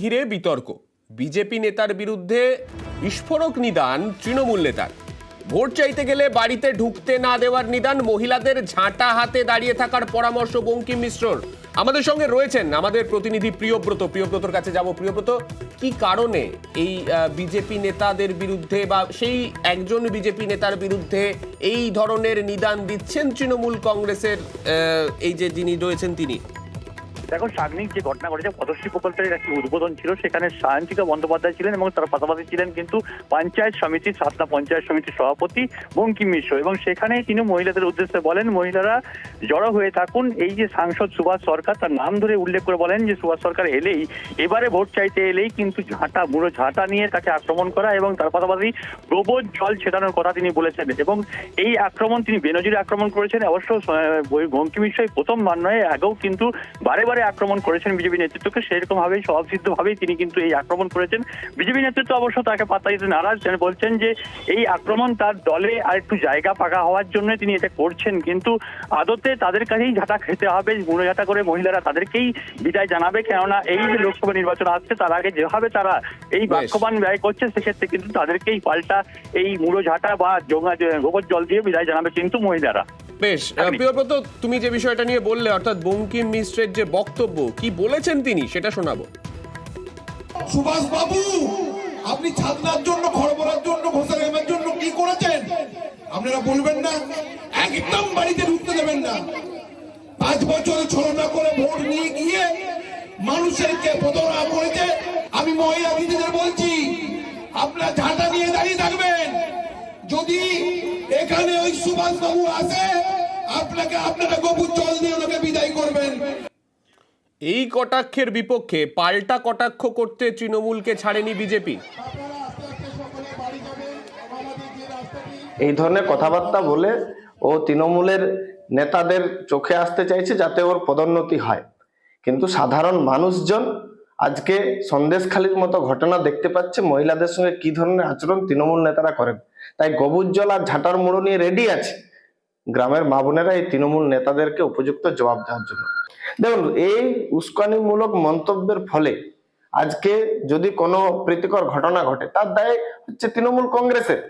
ঘিরে বিতর্ক। বিজেপি নেতার বিরুদ্ধে বিস্ফোরক নিদান তৃণমূল নেতার। ভোট চাইতে গেলে বাড়িতে ঢুকতে না দেওয়ার নিদান, মহিলাদের ঝাঁটা হাতে দাঁড়িয়ে থাকার পরামর্শ বঙ্কিম মিশ্রর। আমাদের সঙ্গে রয়েছেন আমাদের প্রতিনিধি প্রিয়ব্রত। প্রিয়ব্রতর কাছে যাব। প্রিয়ব্রত, কি কারণে এই বিজেপি নেতাদের বিরুদ্ধে বা সেই একজন বিজেপি নেতার বিরুদ্ধে এই ধরনের নিদান দিচ্ছেন তৃণমূল কংগ্রেসের এই যে যিনি রয়েছেন তিনি? দেখো, সাগ্নিক যে ঘটনা ঘটেছে, পদশ্রী প্রকল্পের একটি উদ্বোধন ছিল, সেখানে সায়ন্তিকা বন্দ্যোপাধ্যায় ছিলেন এবং তার পাশাপাশি ছিলেন কিন্তু পঞ্চায়েত সমিতির, সাতনা পঞ্চায়েত সমিতির সভাপতি বঙ্কিম মিশ্র। এবং সেখানে তিনি মহিলাদের উদ্দেশ্যে বলেন, মহিলারা জড়ো হয়ে থাকুন। এই যে সাংসদ সুভাষ সরকার, তার নাম ধরে উল্লেখ করে বলেন যে সুভাষ সরকার এলেই, এবারে ভোট চাইতে এলেই কিন্তু বুড়ো ঝাঁটা নিয়ে তাকে আক্রমণ করা এবং তার পাশাপাশি গোবর জল ছেটানোর কথা তিনি বলেছেন। এবং এই আক্রমণ তিনি বেনজিরে আক্রমণ করেছেন। অবশ্য বঙ্কিম মিশ্র প্রথমবার নয়, আগেও কিন্তু বারে আক্রমণ করেছেন বিজেপি নেতৃত্বকে। সেরকম ভাবেই স্বভাবসিদ্ধ ভাবেই তিনি কিন্তু এই আক্রমণ করেছেন। বিজেপি নেতৃত্ব অবশ্য তাকে পাত্তা দিতে নারাজ। তিনি বলছেন যে এই আক্রমণ তার দলে আর একটু জায়গা পাকা হওয়ার জন্য তিনি এটা করছেন, কিন্তু আদতে তাদের কাছেই ঝাঁটা খেতে হবে। মুড়ো ঝাঁটা করে মহিলারা তাদেরকেই বিদায় জানাবে, কেননা এই যে লোকসভা নির্বাচন আসছে তার আগে যেভাবে তারা এই বাক্যবান ব্যয় করছে, সেক্ষেত্রে কিন্তু তাদেরকেই পাল্টা এই মুড়ো ঝাঁটা বা গোবর জল দিয়ে বিদায় জানাবে কিন্তু মহিলারা। বেশ, প্রিয়ব্রত, তুমি যে বিষয়টা নিয়ে বললে, অর্থাৎ বঙ্কিম মিশ্রের যে বক্তব্য, কি বলেছেন তিনি সেটা শোনাবো। সুভাষ বাবু, আপনি ছাত্রার জন্য, খড়বড়ার জন্য, ঘোষালের জন্য কি করেছেন আপনারা বলবেন না? একদম বাড়িতে ঢুকতে দেবেন না। 5 বছর ছলনা করে ভোট নিয়ে গিয়ে মানুষেরকে প্রতারণা করেছে। আমি মহিলা দিদিদের বলছি, আপনারা ঝাঁটা নিয়ে দাঁড়িয়ে থাকবেন। যদি এখানে ওই সুভাষ বাবু আসে, আপনারা গোবর জল দিয়ে ওনাকে বিদায় করবেন। এই কটাক্ষের বিপক্ষে পাল্টা কটাক্ষ করতে তৃণমূলকে ছাড়েনি বিজেপি। এই ধরনের কথাবার্তা বলে ও তৃণমূলের নেতাদের চোখে আসতে চাইছে যাতে ওর পদোন্নতি হয়, কিন্তু সাধারণ মানুষজন আজকে সন্দেশখালির মতো ঘটনা দেখতে পাচ্ছে মহিলাদের সঙ্গে কি ধরনের আচরণ তৃণমূল নেতারা করেন। তাই গোবর জল আর ঝাঁটার মুড়ো নিয়ে রেডি আছে গ্রামের মা বোনেরা এই তৃণমূল নেতাদেরকে উপযুক্ত জবাব দেওয়ার জন্য। দেখুন, এই উস্কানিমূলক মন্তব্যের ফলে আজকে যদি কোনো প্রীতিকর ঘটনা ঘটে, তার দায় হচ্ছে তৃণমূল কংগ্রেসের।